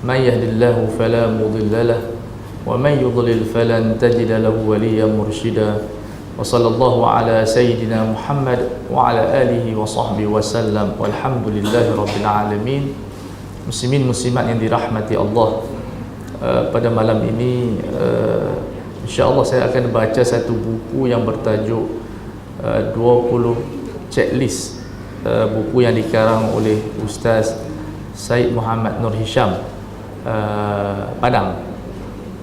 من يهد الله فلا مضل له ومن يضلل فلن تجد له وليا مرشدا وصلى الله على سيدنا محمد وعلى آله وصحبه وسلم والحمد لله رب العالمين. Muslimin muslimat yang dirahmati Allah, pada malam ini insya-Allah saya akan baca satu buku yang bertajuk 20 checklist, buku yang dikarang oleh Ustaz Said Muhammad Nur Hisham Padang,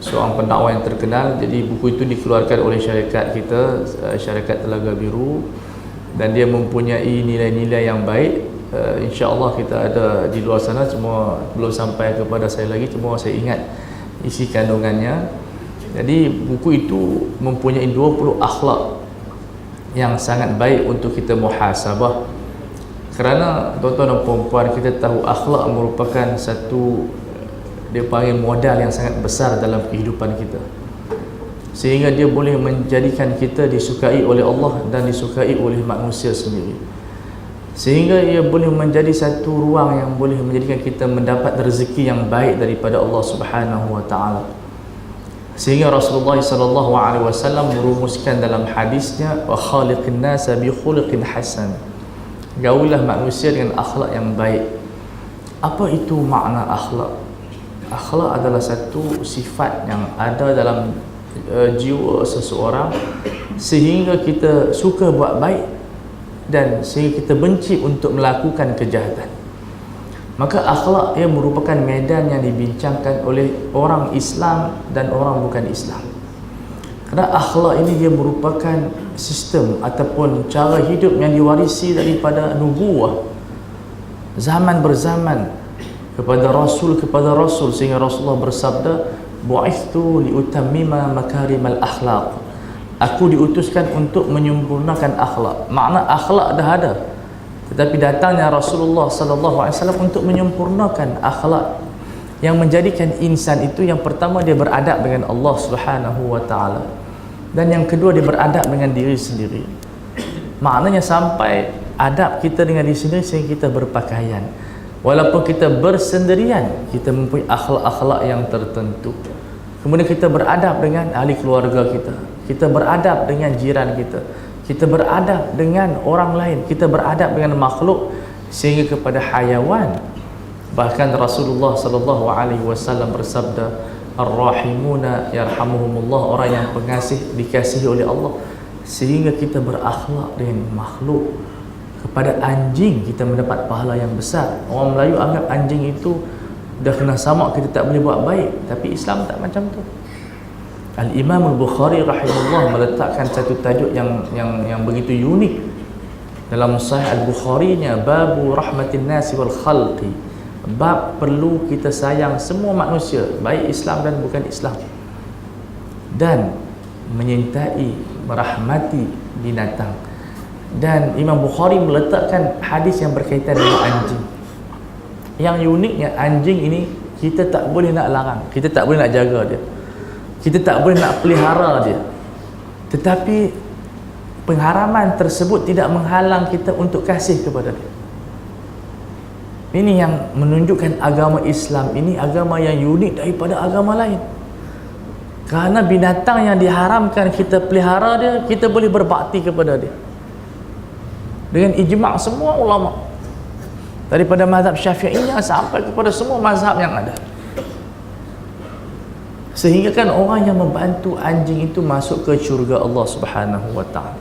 seorang pendakwa yang terkenal. Jadi buku itu dikeluarkan oleh syarikat kita, syarikat Telaga Biru, dan dia mempunyai nilai-nilai yang baik. InsyaAllah kita ada di luar sana, cuma belum sampai kepada saya lagi, cuma saya ingat isi kandungannya. Jadi buku itu mempunyai 20 akhlak yang sangat baik untuk kita muhasabah. Kerana tuan-tuan dan puan-puan, kita tahu akhlak merupakan satu, dia panggil modal yang sangat besar dalam kehidupan kita, sehingga dia boleh menjadikan kita disukai oleh Allah dan disukai oleh manusia sendiri, sehingga ia boleh menjadi satu ruang yang boleh menjadikan kita mendapat rezeki yang baik daripada Allah Subhanahu wa taala. Sehingga Rasulullah sallallahu alaihi wasallam merumuskan dalam hadisnya, wa khaliqin nasa bi khuluqin hasan, gaulah manusia dengan akhlak yang baik. Apa itu makna akhlak? Akhlak adalah satu sifat yang ada dalam jiwa seseorang, sehingga kita suka buat baik dan sehingga kita benci untuk melakukan kejahatan. Maka akhlak ia merupakan medan yang dibincangkan oleh orang Islam dan orang bukan Islam. Kerana akhlak ini dia merupakan sistem ataupun cara hidup yang diwarisi daripada nubuwah, zaman berzaman, kepada Rasul, sehingga Rasulullah bersabda, bu'ithtu liutammima makarimal akhlaq, aku diutuskan untuk menyempurnakan akhlak. Makna akhlak dah ada, tetapi datangnya Rasulullah sallallahu alaihi wasallam untuk menyempurnakan akhlak, yang menjadikan insan itu, yang pertama dia beradab dengan Allah Subhanahu wa taala, dan yang kedua dia beradab dengan diri sendiri. Maknanya sampai adab kita dengan diri sendiri sehingga kita berpakaian, walaupun kita bersendirian, kita mempunyai akhlak-akhlak yang tertentu. Kemudian kita beradab dengan ahli keluarga kita, kita beradab dengan jiran kita, kita beradab dengan orang lain, kita beradab dengan makhluk, sehingga kepada hayawan. Bahkan Rasulullah sallallahu alaihi wasallam bersabda, ar-rahimuna yarhamuhumullah, orang yang pengasih dikasihi oleh Allah. Sehingga kita berakhlak dengan makhluk. Kepada anjing kita mendapat pahala yang besar. Orang Melayu anggap anjing itu dah kena samak, kita tak boleh buat baik, tapi Islam tak macam tu. Al-Imam Al-Bukhari rahimahullah meletakkan satu tajuk yang begitu unik dalam Sahih Al-Bukhari-nya, babu rahmatin nasi wal khalqi, bab perlu kita sayang semua manusia, baik Islam dan bukan Islam, dan menyintai, merahmati binatang. Dan Imam Bukhari meletakkan hadis yang berkaitan dengan anjing. Yang uniknya, anjing ini kita tak boleh nak larang, kita tak boleh nak jaga dia, kita tak boleh nak pelihara dia, tetapi pengharaman tersebut tidak menghalang kita untuk kasih kepada dia. Ini yang menunjukkan agama Islam ini agama yang unik daripada agama lain. Kerana binatang yang diharamkan kita pelihara dia, kita boleh berbakti kepada dia dengan ijma' semua ulama, daripada mazhab Syafi'iyah sampai kepada semua mazhab yang ada. Sehingga kan orang yang membantu anjing itu masuk ke syurga Allah Subhanahu wa taala.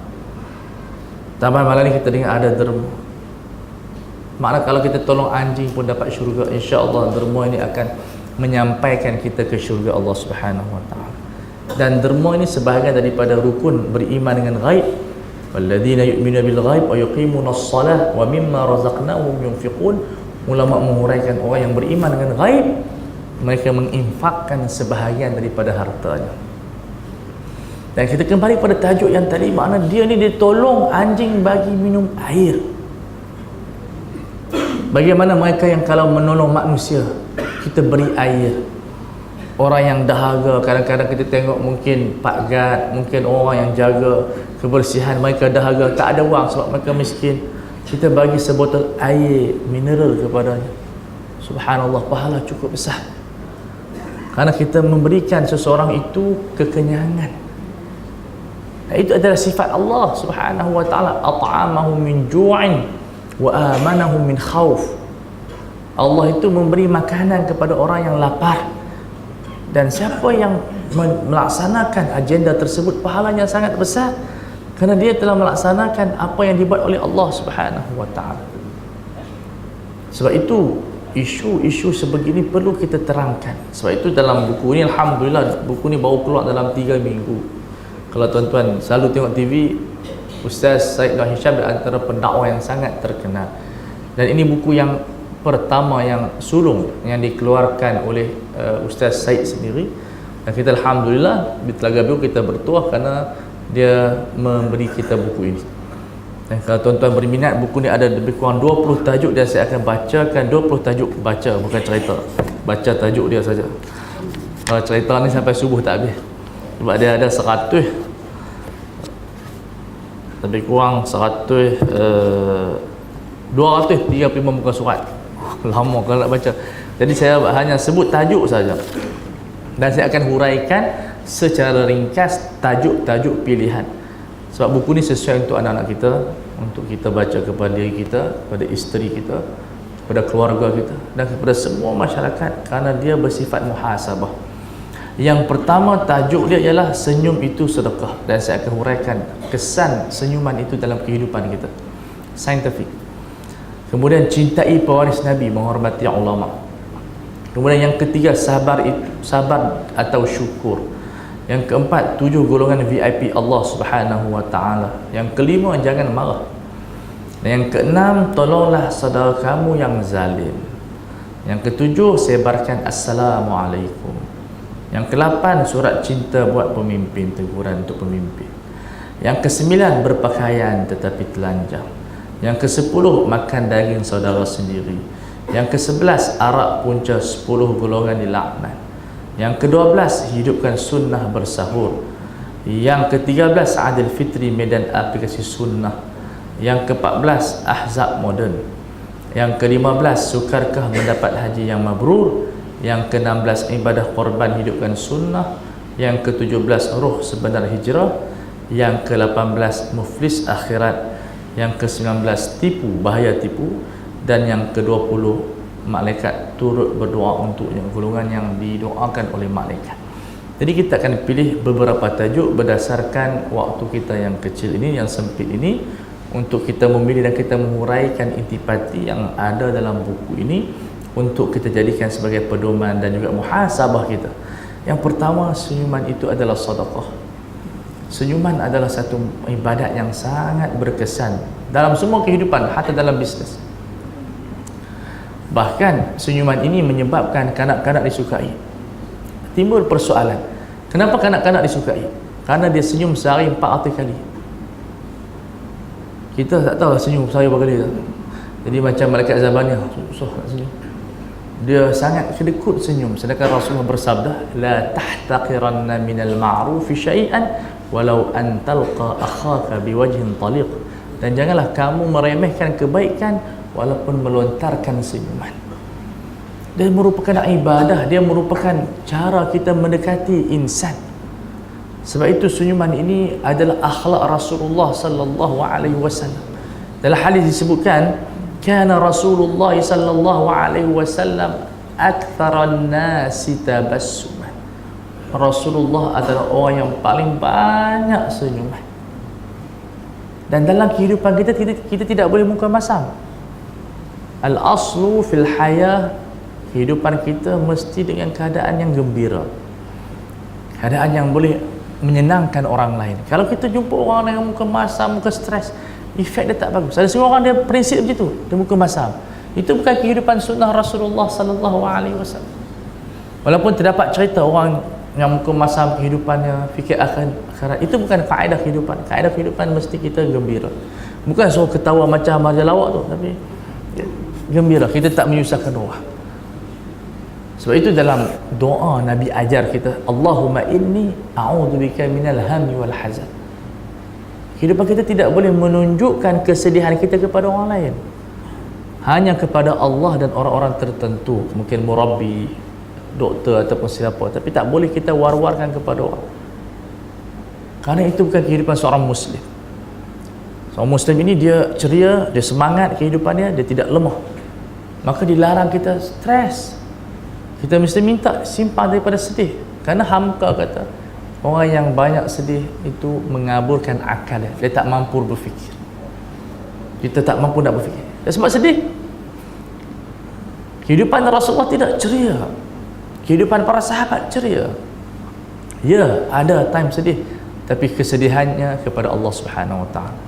Tambah malam ni kita dengar ada derma. Makna kalau kita tolong anjing pun dapat syurga, insya-Allah derma ini akan menyampaikan kita ke syurga Allah Subhanahu wa taala. Dan derma ini sebahagian daripada rukun beriman dengan ghaib. Walladzina yu'minuna bil ghaib wa yuqimuna as-salah wa mimma razaqnahum yunfiqun. Ulama menguraikan orang yang beriman dengan ghaib, mereka menginfakkan sebahagian daripada hartanya. Dan kita kembali pada tajuk yang tadi, makna dia ni dia tolong anjing bagi minum air. Bagaimana mereka yang kalau menolong manusia, kita beri air. Orang yang dahaga, kadang-kadang kita tengok mungkin Pak Gad, mungkin orang yang jaga kebersihan, mereka dahaga, tak ada wang sebab mereka miskin, kita bagi sebotol air mineral kepadanya. Subhanallah, pahala cukup besar. Karena kita memberikan seseorang itu kekenyangan. Dan itu adalah sifat Allah Subhanahu wa taala, at'amahum min ju'in wa amanahum min khauf. Allah itu memberi makanan kepada orang yang lapar, dan siapa yang melaksanakan agenda tersebut pahalanya sangat besar, kerana dia telah melaksanakan apa yang dibuat oleh Allah Subhanahu wa taala. Sebab itu isu-isu sebegini perlu kita terangkan. Sebab itu dalam buku ini, alhamdulillah, buku ini baru keluar dalam 3 minggu. Kalau tuan-tuan selalu tengok TV, Ustaz Syed Nur Hisham antara pendakwah yang sangat terkenal. Dan ini buku yang pertama yang sulung yang dikeluarkan oleh Ustaz Syed sendiri. Dan kita alhamdulillah di Telaga Biru kita bertuah kerana dia memberi kita buku ini. Dan kalau tuan-tuan berminat, buku ni ada lebih kurang 20 tajuk, dan saya akan bacakan 20 tajuk. Baca, bukan cerita. Baca tajuk dia saja. Kalau cerita ni sampai subuh tak habis. Sebab dia ada 100, lebih kurang 235 muka surat. Lama kalau nak baca. Jadi saya hanya sebut tajuk saja. Dan saya akan huraikan secara ringkas tajuk-tajuk pilihan. Sebab buku ni sesuai untuk anak-anak kita, untuk kita baca kepada diri kita, kepada isteri kita, kepada keluarga kita, dan kepada semua masyarakat, kerana dia bersifat muhasabah. Yang pertama, tajuk dia ialah senyum itu sedekah, dan saya akan huraikan kesan senyuman itu dalam kehidupan kita, saintifik. Kemudian cintai pewaris Nabi, menghormati ulama. Kemudian yang ketiga, sabar atau syukur. Yang keempat, 7 golongan VIP Allah Subhanahu wa taala. Yang kelima, jangan marah. Dan yang keenam, tolonglah saudara kamu yang zalim. Yang ketujuh, sebarkan assalamualaikum. Yang ke-8, surat cinta buat pemimpin, teguran untuk pemimpin. Yang ke-9, berpakaian tetapi telanjang. Yang ke-10, makan daging saudara sendiri. Yang ke-11, arak punca 10 golongan dilaknat. Yang ke-12, hidupkan sunnah bersahur. Yang ke-13, Adil Fitri, medan aplikasi sunnah. Yang ke-14, Ahzab moden. Yang ke-15, sukarkah mendapat haji yang mabrur. Yang ke-16, ibadah korban, hidupkan sunnah. Yang ke-17, ruh sebenar hijrah. Yang ke-18, muflis akhirat. Yang ke-19, tipu, bahaya tipu. Dan yang ke-20, malaikat turut berdoa untuk yang golongan yang didoakan oleh malaikat. Jadi kita akan pilih beberapa tajuk berdasarkan waktu kita yang kecil ini, yang sempit ini, untuk kita memilih dan kita menguraikan intipati yang ada dalam buku ini untuk kita jadikan sebagai pedoman dan juga muhasabah kita. Yang pertama, senyuman itu adalah sedekah. Senyuman adalah satu ibadat yang sangat berkesan dalam semua kehidupan, hatta dalam bisnes. Bahkan senyuman ini menyebabkan kanak-kanak disukai. Timbul persoalan, kenapa kanak-kanak disukai? Karena dia senyum sehari 400 kali. Kita tak tahu senyum sehari berapa kali. Jadi macam malaikat Zabaniyah, susah nak senyum. Dia sangat kedekut senyum. Sedangkan Rasulullah bersabda, la tahtaqiranna minal ma'rufi syai'an walau an talqa akhaka biwajhin taliq. Dan janganlah kamu meremehkan kebaikan walaupun melontarkan senyuman. Dia merupakan ibadah, dia merupakan cara kita mendekati insan. Sebab itu senyuman ini adalah akhlak Rasulullah sallallahu alaihi wasallam. Dalam hadis disebutkan, kana Rasulullah sallallahu alaihi wasallam aktsaran nasi tabassuman. Rasulullah adalah orang yang paling banyak senyuman. Dan dalam kehidupan kita tidak boleh muka masam. Al-aslu fil hayah, kehidupan kita mesti dengan keadaan yang gembira, keadaan yang boleh menyenangkan orang lain. Kalau kita jumpa orang dengan muka masam, muka stres, efek dia tak bagus. Ada semua orang dia prinsip begitu, dia muka masam. Itu bukan kehidupan sunnah Rasulullah sallallahu alaihi wasallam. Walaupun terdapat cerita orang yang muka masam kehidupannya, fikir akhirat, itu bukan kaedah kehidupan. Kaedah kehidupan mesti kita gembira. Bukan suruh ketawa macam raja lawak tu, tapi gembira, kita tak menyusahkan orang. Sebab itu dalam doa Nabi ajar kita, Allahumma inni a'udzubika minal hammi wal hazan. Kehidupan kita tidak boleh menunjukkan kesedihan kita kepada orang lain, hanya kepada Allah dan orang-orang tertentu, mungkin murabbi, doktor ataupun siapa, tapi tak boleh kita war-warkan kepada orang, kerana itu bukan kehidupan seorang Muslim. Seorang Muslim ini dia ceria, dia semangat kehidupannya, dia tidak lemah. Maka dilarang kita stres. Kita mesti minta simpan daripada sedih, kerana Hamka kata orang yang banyak sedih itu mengaburkan akal dia tak mampu berfikir. Kita tak mampu nak berfikir sebab sedih. Kehidupan Rasulullah tidak ceria, kehidupan para sahabat ceria. Ya, ada time sedih, tapi kesedihannya kepada Allah Subhanahu wa taala.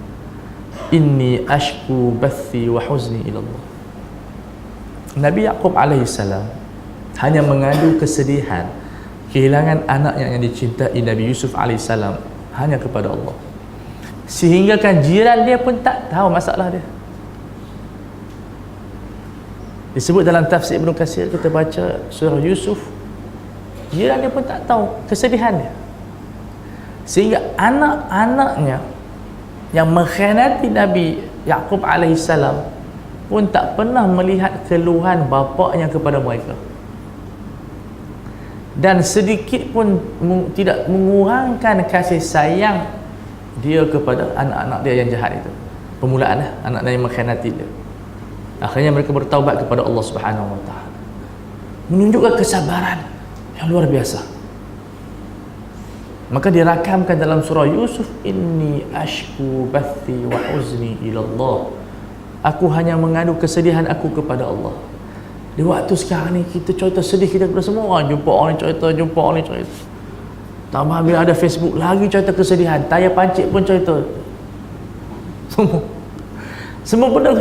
Inni ashku bathi wa huzni ila Allah. Nabi Yaqub alaihi salam hanya mengadu kesedihan kehilangan anaknya yang dicintai Nabi Yusuf alaihi salam hanya kepada Allah, sehingga kan jiran dia pun tak tahu masalah dia. Disebut dalam tafsir Ibn Katsir, kita baca surah Yusuf, jiran dia pun tak tahu kesedihan dia, sehingga anak-anaknya yang mengkhianati Nabi Yaqub alaihi salam pun tak pernah melihat keluhan bapaknya kepada mereka, dan sedikit pun tidak mengurangkan kasih sayang dia kepada anak-anak dia yang jahat itu. Permulaan anak-anak yang mengkhianati dia, akhirnya mereka bertaubat kepada Allah Subhanahu wa taala, menunjukkan kesabaran yang luar biasa. Maka dirakamkan dalam surah Yusuf, inni ashku bathi wa huzni ila Allah. Aku hanya mengadu kesedihan aku kepada Allah. Di waktu sekarang ni kita cerita sedih, kita kepada semua orang, jumpa orang cerita, jumpa orang cerita. Tambah bila ada Facebook lagi cerita kesedihan, tayar pancit pun cerita. Semua benda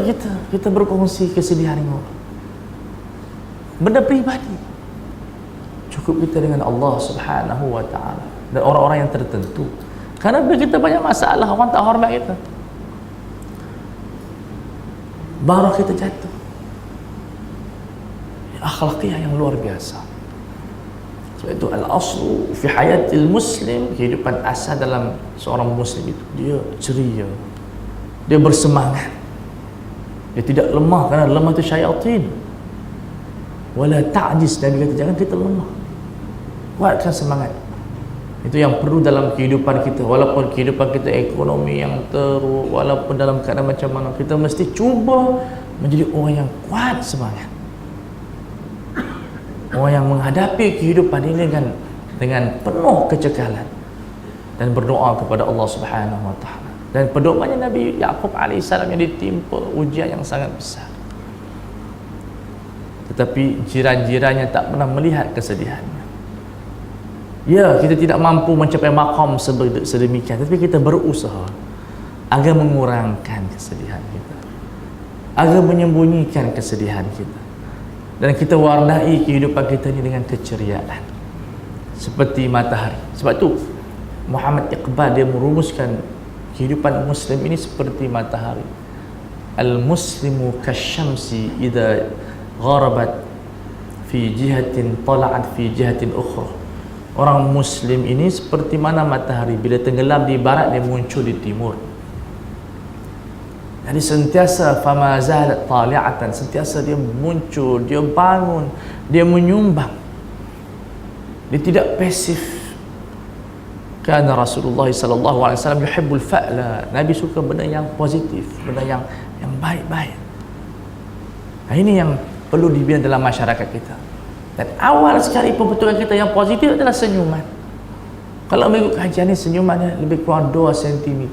kita berkongsi kesedihan dengan orang. Benda peribadi. Cukup kita dengan Allah Subhanahu wa taala dan orang-orang yang tertentu. Kerana bila kita banyak masalah, orang tak hormat kita, baru kita jatuh. Akhlakiyah yang luar biasa. Sebab itu al-aslu fi hayatil muslim, kehidupan asal dalam seorang muslim itu dia ceria, dia bersemangat, dia tidak lemah, kerana lemah itu syaitan. Wala ta'jiz, Nabi kata jangan kita lemah, kuatkan semangat. Itu yang perlu dalam kehidupan kita. Walaupun kehidupan kita ekonomi yang teruk, walaupun dalam keadaan macam mana, kita mesti cuba menjadi orang yang kuat semangat, orang yang menghadapi kehidupan ini dengan penuh kecekalan dan berdoa kepada Allah Subhanahu wa taala. Dan pedomannya Nabi Yaqub alaihissalam yang ditimpa ujian yang sangat besar, tetapi jiran-jirannya tak pernah melihat kesedihannya. Ya, kita tidak mampu mencapai maqam sedemikian, tapi kita berusaha agar mengurangkan kesedihan kita, agar menyembunyikan kesedihan kita, dan kita warnai kehidupan kita ini dengan keceriaan seperti matahari. Sebab tu Muhammad Iqbal dia merumuskan kehidupan muslim ini seperti matahari. Al-muslimu kasyamsi idza gharabat fi jihatin tala'at fi jihatin ukhra. Orang muslim ini seperti mana matahari, bila tenggelam di barat dia muncul di timur. Jadi sentiasa fama zalat tali'atan, sentiasa dia muncul, dia bangun, dia menyumbang. Dia tidak pasif. Karena Rasulullah sallallahu alaihi wasallam yuhibbul fa'la. Nabi suka benda yang positif, benda yang baik-baik. Nah, ini yang perlu dibina dalam masyarakat kita. Dan awal sekali pembentukan kita yang positif adalah senyuman. Kalau mengikut kajian ni, senyumannya lebih kurang 2 cm.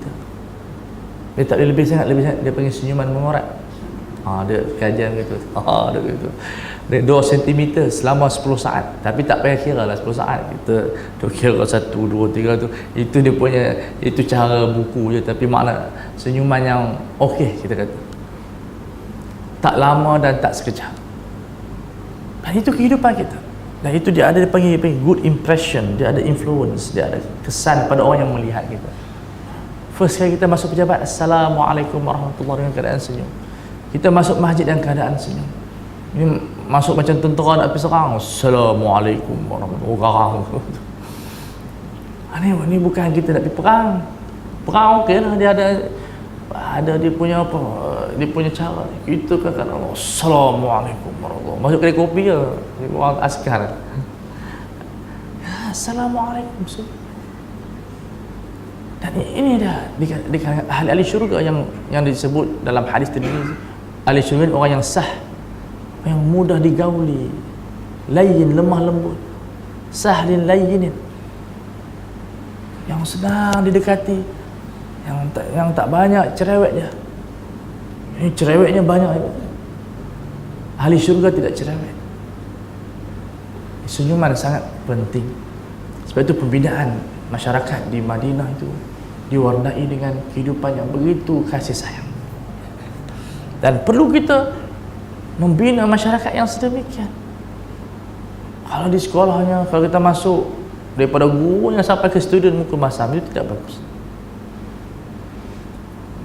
Dia tak boleh lebih sangat, dia panggil senyuman mengorat. Dia kajian gitu. Dia gitu. Dia 2 cm selama 10 saat. Tapi tak payah kira lah 10 saat. Kita kira 1, 2, 3 tu. Itu dia punya, itu cara buku je. Tapi makna senyuman yang okey kita kata. Tak lama dan tak sekejap. Dan itu kehidupan kita. Dan itu dia panggil good impression, dia ada influence, dia ada kesan pada orang yang melihat kita. First kali kita masuk pejabat, Assalamualaikum warahmatullahi wabarakatuh, dengan keadaan senyum. Kita masuk masjid dengan keadaan senyum. Ini masuk macam tentera nak pergi serang, Assalamualaikum warahmatullahi wabarakatuh. Ini bukan kita nak pergi perang. Perang okey lah, dia ada dia punya apa, dia punya cara. Kita kata Assalamualaikum warahmatullahi masuk kedai kopi je, orang askar. Assalamualaikum. Dan ini dah di ahli syurga yang disebut dalam hadis tadi. Ahli syurga orang yang sah, yang mudah digauli, layyin, lemah lembut, sahlin layyinin, yang sedang didekati, yang tak banyak cerewetnya. Ini cerewetnya banyak. Ahli syurga tidak cerewet. Senyuman sangat penting. Sebab itu pembinaan masyarakat di Madinah itu diwarnai dengan kehidupan yang begitu kasih sayang. Dan perlu kita membina masyarakat yang sedemikian. Kalau di sekolahnya, kalau kita masuk daripada gurunya sampai ke student muka masam, itu tidak bagus.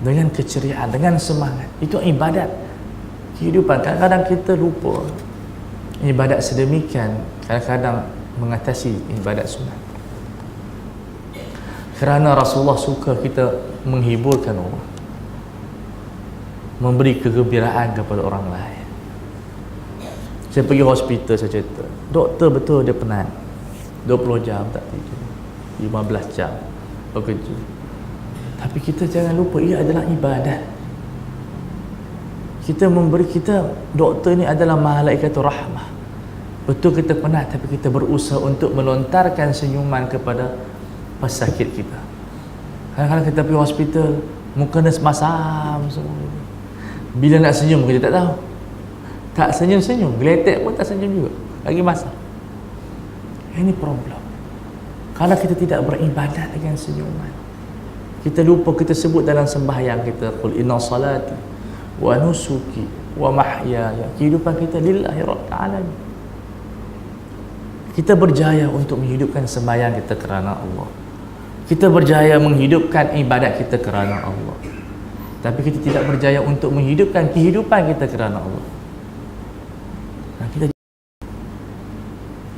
Dengan keceriaan, dengan semangat, itu ibadat kehidupan. Kadang-kadang kita lupa ibadat sedemikian, kadang-kadang mengatasi ibadat sunat. Kerana Rasulullah suka kita menghiburkan orang, memberi kegembiraan kepada orang lain. Saya pergi hospital, saya cerita, doktor betul dia penat, 20 jam tak tidur, 15 jam bekerja. Tapi kita jangan lupa, ia adalah ibadat. Kita memberi, kita, doktor ini adalah malaikatul rahmah. Betul kita penat, tapi kita berusaha untuk melontarkan senyuman kepada pesakit kita. Kadang-kadang kita pergi hospital, muka nurse masam semua. Bila nak senyum kita tak tahu. Tak senyum-senyum, geletek pun tak senyum juga, lagi masam. Ini problem. Kalau kita tidak beribadat dengan senyuman, kita lupa, kita sebut dalam sembahyang kita, qul inna salati wa nusuki wa mahyaya, kehidupan kita lillahi rabbil alamin. Kita berjaya untuk menghidupkan sembahyang kita kerana Allah. Kita berjaya menghidupkan ibadat kita kerana Allah. Tapi kita tidak berjaya untuk menghidupkan kehidupan kita kerana Allah. Nah, kita,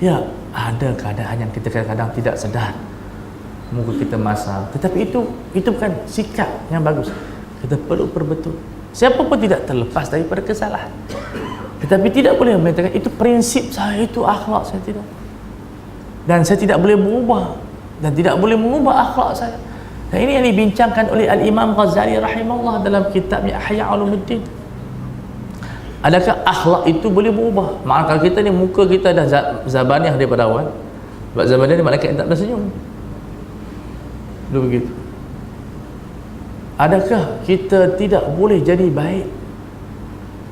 ya, ada keadaan yang kita kadang-kadang tidak sedar, muka kita masam, tetapi itu bukan sikap yang bagus. Kita perlu perbetul. Siapa pun tidak terlepas daripada kesalahan, tetapi tidak boleh mengatakan itu prinsip saya, itu akhlak saya, tidak. Dan saya tidak boleh berubah dan tidak boleh mengubah akhlak saya. Dan ini yang dibincangkan oleh Al-Imam Ghazali rahimahullah dalam kitabnya Ihya Ulumuddin. Adakah akhlak itu boleh berubah? Maka kalau kita ni muka kita dah zabaniah daripada awal. Sebab zabaniah ni malaikat tak boleh senyum. Dulu begitu. Adakah kita tidak boleh jadi baik?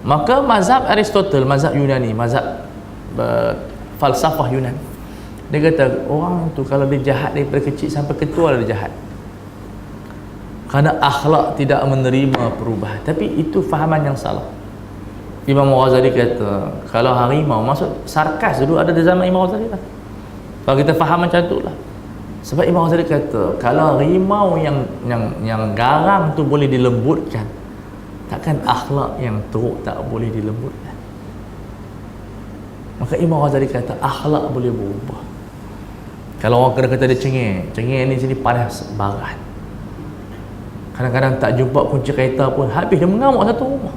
Maka mazhab Aristotle, mazhab Yunani, mazhab falsafah Yunani, dia kata orang tu kalau dia jahat daripada kecil sampai ketua dia jahat, kerana akhlak tidak menerima perubahan. Tapi itu fahaman yang salah. Imam Ghazali kata kalau harimau, maksud sarkas dulu ada di zaman Imam Ghazali lah. Kalau kita faham macam tu lah. Sebab Imam Ghazali kata kalau harimau yang garang tu boleh dilembutkan, takkan akhlak yang teruk tak boleh dilembutkan. Maka Imam Ghazali kata akhlak boleh berubah. Kalau orang kata dia cengeng ni sini panas barat, kadang-kadang tak jumpa kunci kereta pun habis dia mengamuk satu rumah.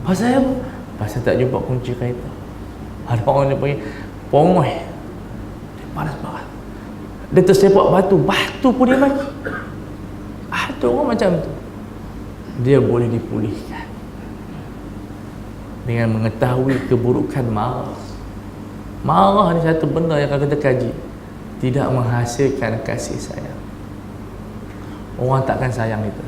Pasal apa? Pasal tak jumpa kunci kereta. Ada orang dia panggil pongoy, dia panas barat, dia tersepak batu pun dia maki. Ada orang macam tu. Dia boleh dipulihkan dengan mengetahui keburukan marah. Marah ni satu benda yang kalau kita kaji tidak menghasilkan kasih sayang. Orang takkan sayang kita.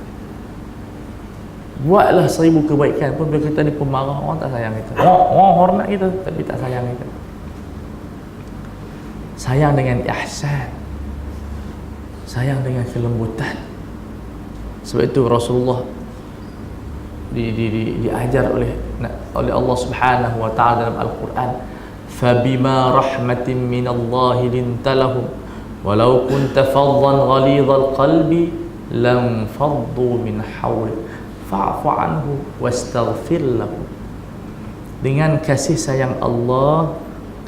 Buatlah 1000 kebaikan pun bila kita ni pemarah, orang tak sayang kita. Orang hormat kita tapi tak sayang kita. Sayang dengan ihsan, sayang dengan kelembutan. Sebab itu Rasulullah diajar oleh Allah Subhanahu wa taala dalam Al-Quran, فَبِمَا رَحْمَةٍ مِّنَ اللَّهِ لِنْتَ لَهُمْ وَلَوْ كُنْتَ فَظًّا غَلِيظَ الْقَلْبِ لَانْفَضُّوا مِنْ حَوْلِكَ فَاعْفُ عَنْهُمْ وَاسْتَغْفِرْ لَهُمْ. Dengan kasih sayang Allah,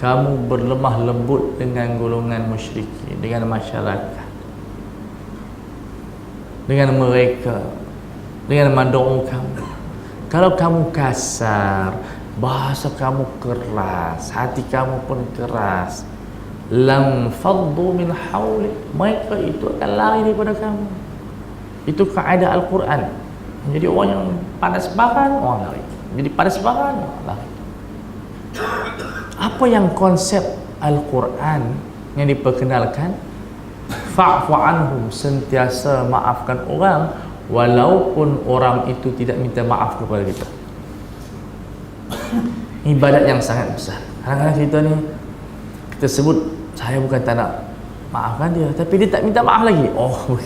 kamu berlemah lembut dengan golongan musyrikin, dengan masyarakat, dengan mereka, dengan mandor kamu. Kalau kamu kasar, bahasa kamu keras, hati kamu pun keras, lam faddu min hawlik, mereka itu akan lari daripada kamu. Itu kaedah Al-Quran. Jadi orang yang panas baran, orang lari. Jadi panas baran, orang lari. Apa yang konsep Al-Quran yang diperkenalkan? Fa'fu anhum, sentiasa maafkan orang walaupun orang itu tidak minta maaf kepada kita. Ibadat yang sangat besar. Kadang-kadang kita ni, kita sebut saya bukan tak nak maafkan dia, tapi dia tak minta maaf lagi. Oh,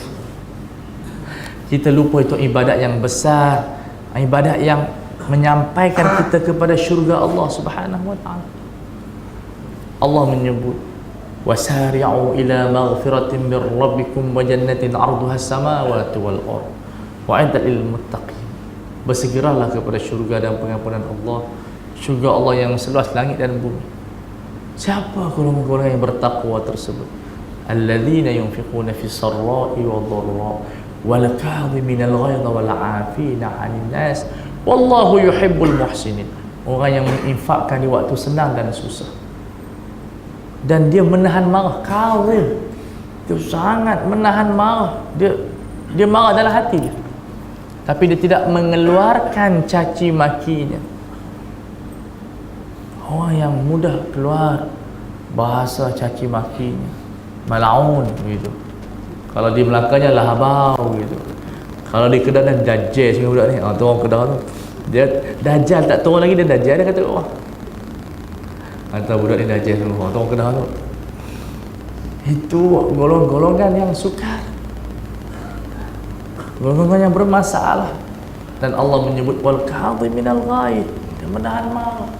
kita lupa itu ibadat yang besar, ibadat yang menyampaikan kita kepada syurga Allah Subhanahu wa taala. Allah menyebut wasari'u ila maghfiratin min rabbikum wa jannatin 'arduha as-samawati wal ardh wa'iddat lil muttaqin. Bersegeralah kepada syurga dan pengampunan Allah, syurga Allah yang seluas langit dan bumi. Siapa golongan-golongan yang bertakwa tersebut? Alladzina yunfiquna fis sarra'i wad dharra wal kadhiminal ghaidha wal 'afina 'anil nas wallahu yuhibbul muhsinin. Orang yang menginfakkan di waktu senang dan susah, dan dia menahan marah. Kadhim, dia sangat menahan marah. Dia marah dalam hati dia, tapi dia tidak mengeluarkan caci makinya. Orang yang mudah keluar bahasa caci makinya, malaun gitu. Kalau di Melakanya lahabau gitu. Kalau di Kedah dan dajjal semua budak ni. Tu orang Kedah tu. Dia dajjal tak turun lagi, dia dajjal, dia kata wah. Kata budak ni dajjal semua. Tu orang Kedah tu. Itu golongan-golongan yang sukar, golongan yang bermasalah. Dan Allah menyebut wal kadhiminal ghaid, dia menahan marah.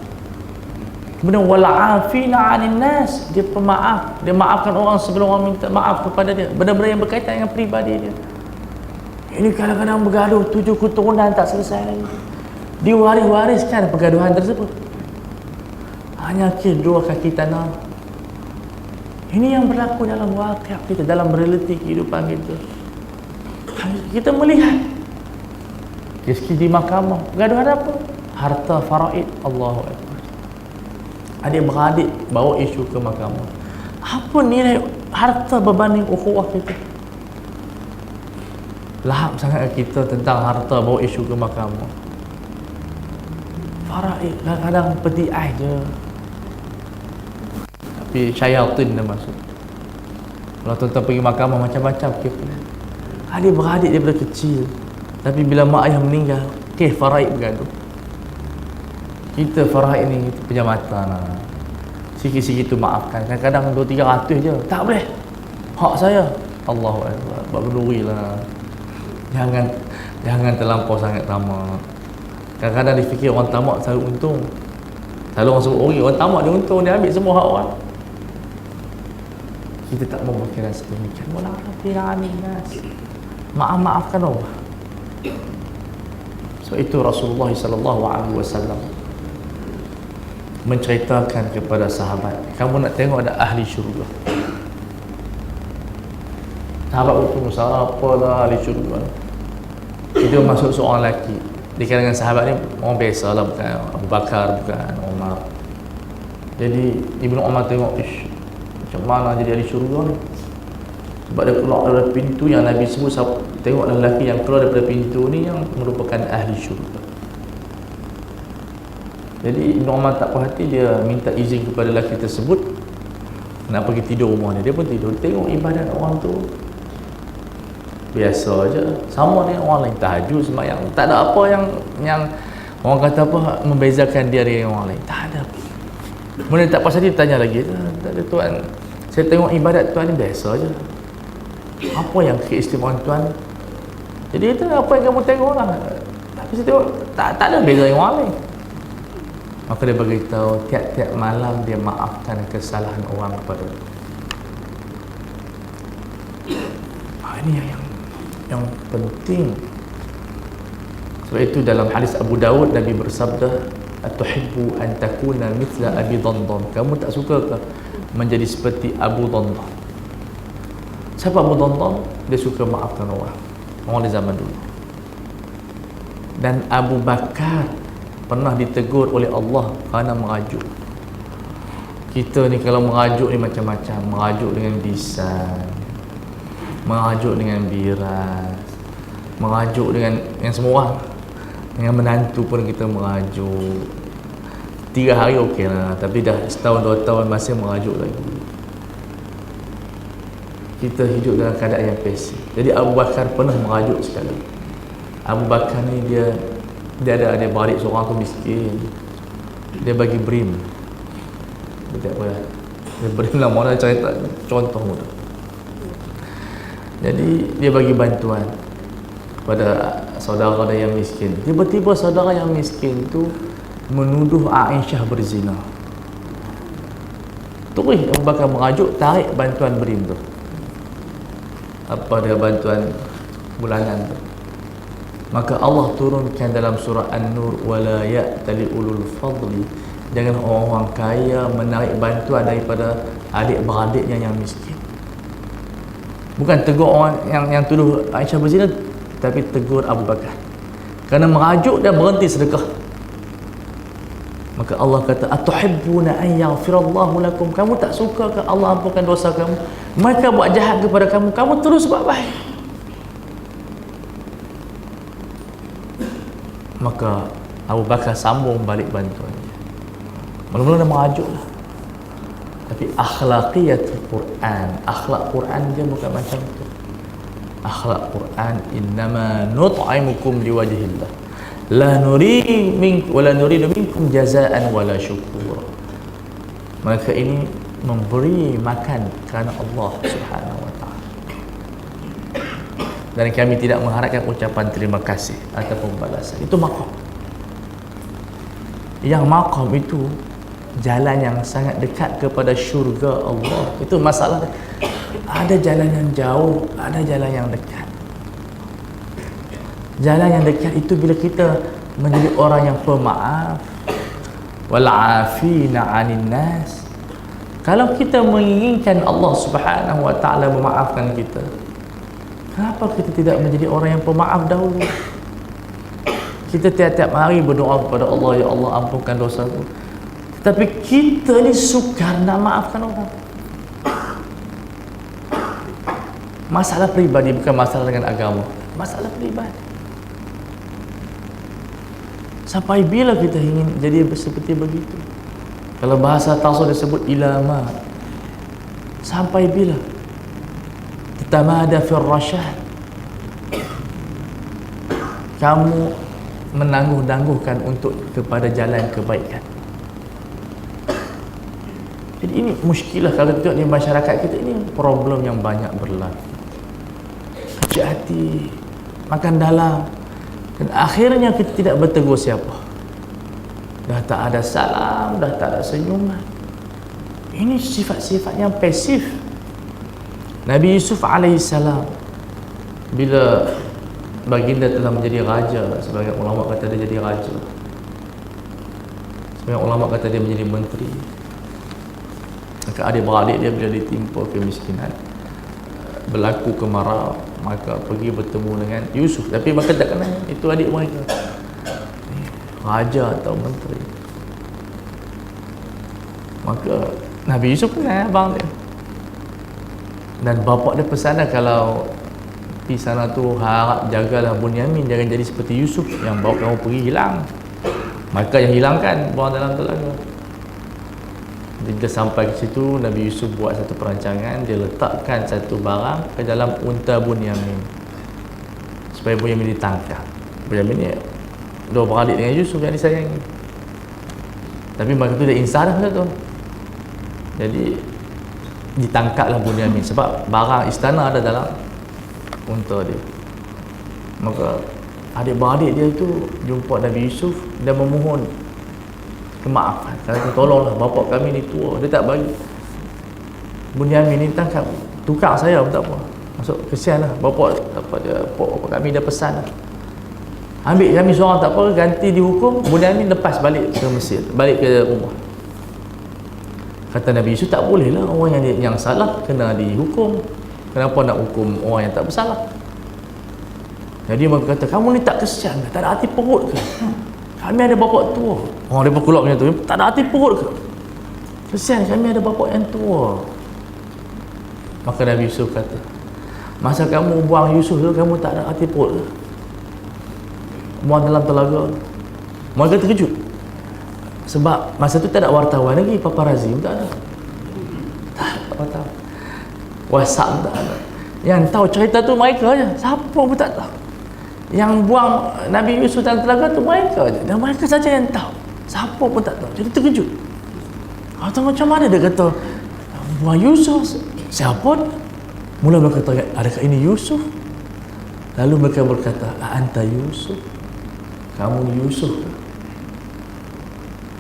Kemudian wal 'afina 'anil nas, dia pemaaf, dia maafkan orang sebelum orang minta maaf kepada dia. Benda-benda yang berkaitan dengan peribadi dia. Ini kadang-kadang bergaduh 7 keturunan tak selesai lagi. Diwaris-wariskan pergaduhan tersebut. Hanya kedua kaki tanah. Ini yang berlaku dalam waqi' kita, dalam realiti kehidupan kita. Kita melihat di mahkamah gaduh apa? Harta faraid. Allahu Akbar. Adik-beradik bawa isu ke mahkamah. Apa nilai harta berbanding ukhuwah kita? Lahap sangat kita tentang harta bawa isu ke mahkamah. Faraid kadang-kadang peti ais je, tapi syaitan dah masuk. Kalau tuan-tuan pergi mahkamah macam-macam kes. Adik-beradik daripada kecil, tapi bila mak ayah meninggal, kes faraid bergaduh. Kita faraid ni kita pejam mata lah. Sikit-sikit tu maafkan. Kadang-kadang 200-300 je. Tak boleh. Hak saya. Allahu Akbar. Berduri lah. Jangan terlampau sangat tamak. Kadang-kadang difikir orang tamak selalu untung. Selalu orang sebut orang tamak dia untung, dia ambil semua hak orang. Kita tak mau berkira sedemikian. Wala rabbina nas. Maaf-maafkan Allah. So itu Rasulullah sallallahu alaihi wasallam menceritakan kepada sahabat, kamu nak tengok ada ahli syurga. Sahabat bertanya, siapa lah ahli syurga? Itu masuk seorang lelaki di kalangan sahabat ni, orang biasa lah, bukan Abu Bakar, bukan Umar. Jadi Ibnu Umar tengok, ish, macam mana jadi ahli syurga ni? Sebab dia keluar dari pintu yang Nabi sebut, tengok lelaki yang keluar daripada pintu ni yang merupakan ahli syurga. Jadi Ibn Umar tak puas hati, dia minta izin kepada lelaki tersebut nak pergi tidur rumah dia. Dia pun tidur, tengok ibadat orang tu biasa aja, sama dengan orang lain, tahajud, sembahyang, tak ada apa yang orang kata apa membezakan dia dengan orang lain, tak ada. Kemudian tak puas hati, tanya lagi, tak ada tuan, saya tengok ibadat tuan ni biasa aja, apa yang keistimewaan tuan? Jadi itu apa yang kamu tengok lah, tapi saya tengok tak ada beza dengan orang lain. Maka dia beritahu, tiap-tiap malam dia maafkan kesalahan orang kepada dia. Ini yang penting. Sebab itu dalam hadis Abu Dawud, Nabi bersabda, atuhibbu an takuna mithla Abi Dhandham, kamu tak suka ke menjadi seperti Abu Dhandham? Siapa Abu Dhandham? Dia suka maafkan orang di zaman dulu. Dan Abu Bakar pernah ditegur oleh Allah kerana merajuk. Kita ni kalau merajuk ni macam-macam. Merajuk dengan lisan, merajuk dengan biras, merajuk dengan yang semua orang. Dengan menantu pun kita merajuk. 3 hari okey lah, tapi dah setahun 2 tahun masih merajuk lagi. Kita hidup dalam keadaan yang pasif. Jadi Abu Bakar pernah merajuk sekali. Abu Bakar ni dia ada beradik seorang tu miskin. Dia bagi brim. Dia tak apa. Dia brim lah, mana cerita contoh muda. Jadi dia bagi bantuan kepada saudara dia yang miskin. Tiba-tiba saudara yang miskin tu menuduh Aisyah berzina. Terus Abu Bakar merajuk, tarik bantuan brim tu. Apa dia bantuan bulanan tu? Maka Allah turunkan dalam surah An-Nur, wala ya'tali ulul fadli, jangan orang-orang kaya menarik bantuan daripada adik-beradiknya yang miskin. Bukan tegur orang yang tuduh Aisyah berzina, tapi tegur Abu Bakar kerana merajuk dan berhenti sedekah. Maka Allah kata, atuhibbuna an yaghfirallahu lakum, kamu tak suka ke Allah ampunkan dosa kamu? Mereka buat jahat kepada kamu, kamu terus buat baik. Maka Abu Bakar sambung balik bantuannya. Mula-mula dah merajuk lah, tapi akhlaqiyatul Quran, akhlak Quran dia bukan macam tu. Akhlak Quran, innama nut'imukum liwajhillah, la nuridu minkum jazaan wala syukur. Maka ini memberi makan kerana Allah Subhanahu wa ta'ala, dan kami tidak mengharapkan ucapan terima kasih ataupun balasan. Itu maqam. Yang maqam itu jalan yang sangat dekat kepada syurga Allah. Itu masalah. Ada jalan yang jauh, ada jalan yang dekat. Jalan yang dekat itu bila kita menjadi orang yang pemaaf, wal afina 'anil nas. Kalau kita menginginkan Allah Subhanahu wa ta'ala memaafkan kita, kenapa kita tidak menjadi orang yang pemaaf dahulu? Kita tiap-tiap hari berdoa kepada Allah, ya Allah ampunkan dosaku, tapi kita ni sukar nak maafkan orang. Masalah peribadi, bukan masalah dengan agama, masalah peribadi. Sampai bila kita ingin jadi seperti begitu? Kalau bahasa tasawuf disebut ilama. Sampai bila? Tamada fil rasyad. Kamu menangguh-nangguhkan untuk kepada jalan kebaikan. Jadi ini muskilah kalau tengok di masyarakat kita, ini problem yang banyak berlaku. Kecil hati, makan dalam, dan akhirnya kita tidak bertegur siapa. Dah tak ada salam, dah tak ada senyuman. Ini sifat-sifat yang pasif. Nabi Yusuf alaihissalam, bila baginda telah menjadi raja, sebagai ulama kata dia jadi raja, sebagai ulama kata dia menjadi menteri, maka adik-beradik dia bila ditimpa kemiskinan, berlaku kemarau, maka pergi bertemu dengan Yusuf. Tapi maka tak kenal itu adik mereka, raja atau menteri. Maka Nabi Yusuf kenal abang dia, dan bapak dia pesan kalau pergi sana tu harap jagalah Bunyamin, jangan jadi seperti Yusuf yang bawa kamu pergi hilang. Maka yang hilangkan buang dalam telaga. Bila sampai ke situ, Nabi Yusuf buat satu perancangan. Dia letakkan satu barang ke dalam unta Bunyamin supaya Bunyamin ditangkap. Bunyamin ni dua beradik dengan Yusuf yang disayangi, tapi masa tu dia insaf dah tu. Jadi ditangkaplah Bunyamin sebab barang istana ada dalam unta dia. Maka adik-beradik dia tu jumpa Nabi Yusuf dan memohon kemaafan. Kata tolonglah, bapak kami ni tua, dia tak bagi Bunyamin ni tangkap, tukar saya pun tak apa. Maksud kesian lah bapak, bapak kami dah pesan lah. Ambil kami seorang tak apa, ganti dihukum, Bunyamin lepas balik ke Mesir, balik ke rumah. Kata Nabi Yusuf, tak boleh lah, orang yang salah kena dihukum. Kenapa nak hukum orang yang tak bersalah? Jadi mereka kata, kamu ni tak kesian ke? Tak ada hati perut ke? Kami ada bapak tua. Orang dia berkulak macam tu, tak ada hati perut ke? Kesian, kami ada bapak yang tua. Maka Nabi Yusuf kata, masa kamu buang Yusuf tu, kamu tak ada hati perut ke? Buang dalam telaga. Mereka terkejut. Sebab masa tu tak ada wartawan lagi, paparazzi pun tak ada. Tak ada wartawan. WhatsApp tak ada. Yang tahu cerita tu mereka je. Siapa pun tak tahu. Yang buang Nabi Yusuf dalam telaga tu mereka je. Dan mereka saja yang tahu. Siapa pun tak tahu. Jadi terkejut. Atau macam mana dia kata buang Yusuf? Siapa? Mula mereka kata, adakah ini Yusuf? Lalu mereka berkata, anta Yusuf? Kamu Yusuf?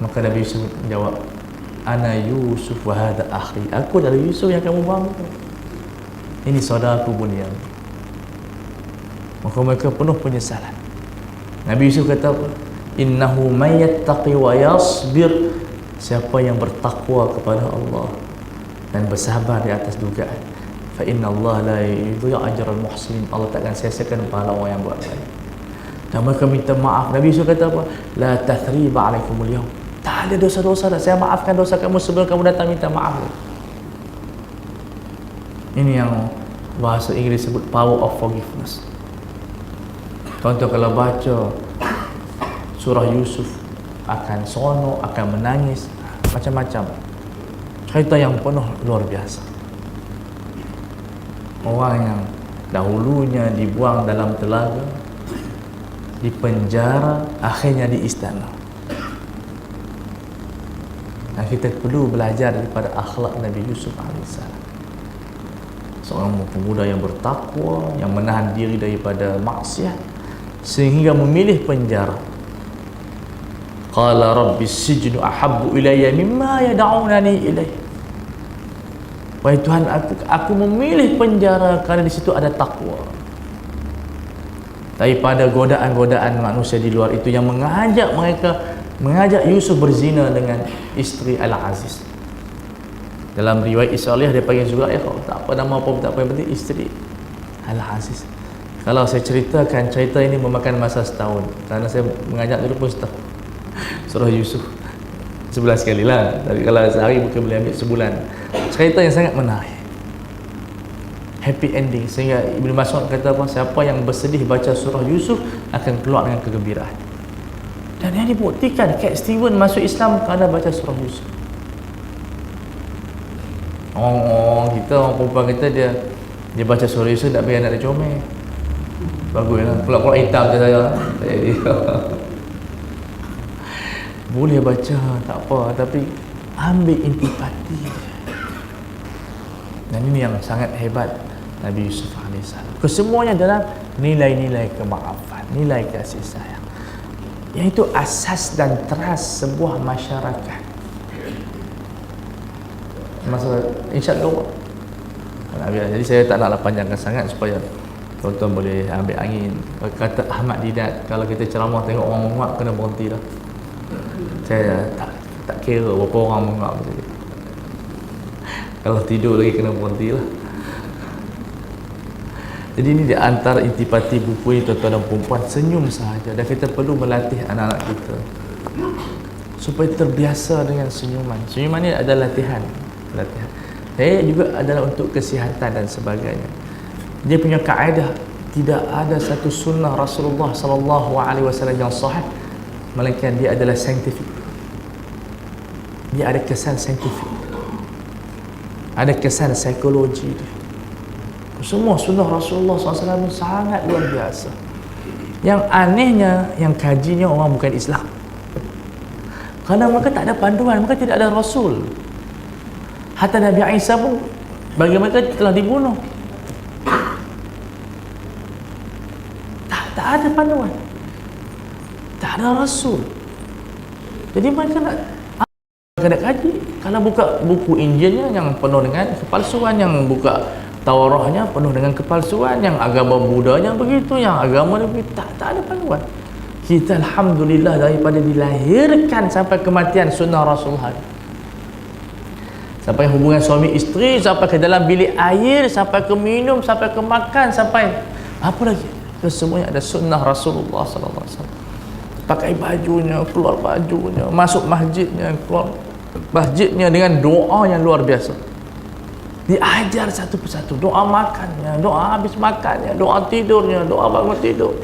Maka Nabi Yusuf menjawab, ana Yusuf wa hadha akhi. Aku adalah Yusuf yang kamu buang. Ini saudaraku Bunyan. Maka mereka penuh penyesalan. Nabi Yusuf kata apa? Innahu may yattaqi wa yasbir. Siapa yang bertakwa kepada Allah dan bersabar di atas dugaan, fa inna Allah la yudhi'u ajral muhsinin. Allah takkan sia-siakan pahala orang yang buat baik. Dan mereka minta maaf. Nabi Yusuf kata apa? La tathriba alaikumul yawm. Tak ada dosa-dosa dah. Saya maafkan dosa kamu sebelum kamu datang minta maaf. Ini yang bahasa Inggeris sebut power of forgiveness. Contoh kalau baca surah Yusuf, akan seronok, akan menangis, macam-macam. Cerita yang penuh luar biasa. Orang yang dahulunya dibuang dalam telaga, di penjara, akhirnya di istana. Dan kita perlu belajar daripada akhlak Nabi Yusuf AS. Seorang pemuda yang bertakwa, yang menahan diri daripada maksiat, sehingga memilih penjara. Qala rabbi sijnu ahabbu ilayya mimma yad'unani ilayh. Wahai Tuhan, aku memilih penjara kerana di situ ada takwa. Daripada godaan-godaan manusia di luar itu yang mengajak Yusuf berzina dengan isteri Al-Aziz. Dalam riwayat Israiliyah dia panggil Zulaikha, tak apa nama apa, tak apa, yang penting isteri Al-Aziz. Kalau saya ceritakan cerita ini memakan masa setahun, kerana saya mengajak dulu pun setahun. Surah Yusuf 11 kali lah. Tapi kalau sehari mungkin boleh ambil sebulan. Cerita yang sangat menarik, happy ending, sehingga Ibnu Mas'ud kata apa? Siapa yang bersedih baca surah Yusuf akan keluar dengan kegembiraan. Dan yang dibuktikan Cat Steven masuk Islam kerana baca surah Yusuf. Orang kita, orang perempuan kita, dia baca surah Yusuf tak bagi anak dia comel. Baguslah. Keluar hitam je saya. Jadi boleh baca, tak apa, tapi ambil intipati. Dan ini yang sangat hebat Nabi Yusuf AS. Kesemuanya dalam nilai-nilai kemaafan, nilai kasih sayang, iaitu asas dan teras sebuah masyarakat. Masalah insya-Allah. Jadi saya tak naklah panjangkan sangat supaya tuan-tuan boleh ambil angin. Kata Ahmad Didat, kalau kita ceramah tengok orang menguap, kena berhenti dah. Saya tak kira berapa orang menguap macam tu. Kalau tidur lagi kena berhenti lah. Jadi ini di antara intipati buku ini, tuan-tuan dan perempuan, senyum sahaja. Dan kita perlu melatih anak-anak kita supaya terbiasa dengan senyuman. Senyuman ini adalah latihan. Juga adalah untuk kesihatan dan sebagainya. Dia punya kaedah, tidak ada satu sunnah Rasulullah SAW yang sahih melainkan dia adalah saintifik. Dia ada kesan saintifik, ada kesan psikologi dia. Semua sunnah Rasulullah SAW sangat luar biasa. Yang anehnya, yang kajinya orang bukan Islam, kerana mereka tak ada panduan, mereka tidak ada Rasul. Hatta Nabi Isa pun bagi mereka telah dibunuh. Tak ada panduan, tak ada Rasul. Jadi mereka nak kaji. Kalau buka buku Injilnya yang penuh dengan kepalsuan, yang buka Taurahnya penuh dengan kepalsuan, yang agama Budanya begitu, yang agama begitu, tak ada panduan. Kita alhamdulillah daripada dilahirkan sampai kematian sunnah Rasulullah. Sampai hubungan suami isteri, sampai ke dalam bilik air, sampai ke minum, sampai ke makan, sampai apa lagi? Itu semuanya ada sunnah Rasulullah SAW. pakai bajunya, keluar bajunya, masuk masjidnya, keluar masjidnya dengan doa yang luar biasa. Diajar satu persatu, doa makannya, doa habis makannya, doa tidurnya, doa bangun tidur.